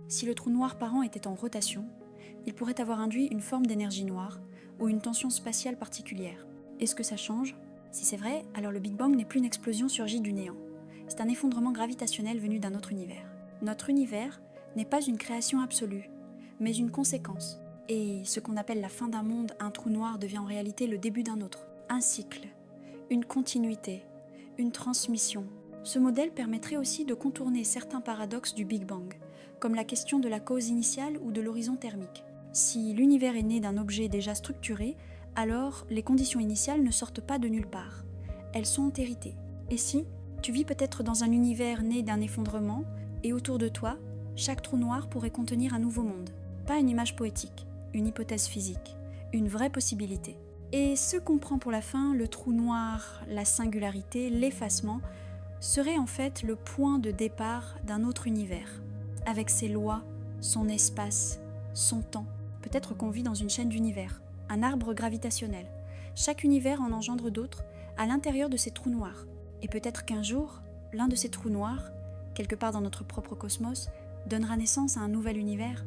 Si le trou noir parent était en rotation, il pourrait avoir induit une forme d'énergie noire ou une tension spatiale particulière. Est-ce que ça change ? Si c'est vrai, alors le Big Bang n'est plus une explosion surgie du néant. C'est un effondrement gravitationnel venu d'un autre univers. Notre univers n'est pas une création absolue, mais une conséquence. Et ce qu'on appelle la fin d'un monde, un trou noir, devient en réalité le début d'un autre. Un cycle, une continuité, une transmission. Ce modèle permettrait aussi de contourner certains paradoxes du Big Bang, comme la question de la cause initiale ou de l'horizon thermique. Si l'univers est né d'un objet déjà structuré, alors les conditions initiales ne sortent pas de nulle part. Elles sont héritées. Et si tu vis peut-être dans un univers né d'un effondrement, et autour de toi, chaque trou noir pourrait contenir un nouveau monde. Pas une image poétique, une hypothèse physique, une vraie possibilité. Et ce qu'on prend pour la fin, le trou noir, la singularité, l'effacement, serait en fait le point de départ d'un autre univers, avec ses lois, son espace, son temps. Peut-être qu'on vit dans une chaîne d'univers, un arbre gravitationnel. Chaque univers en engendre d'autres à l'intérieur de ces trous noirs. Et peut-être qu'un jour, l'un de ces trous noirs, quelque part dans notre propre cosmos, donnera naissance à un nouvel univers.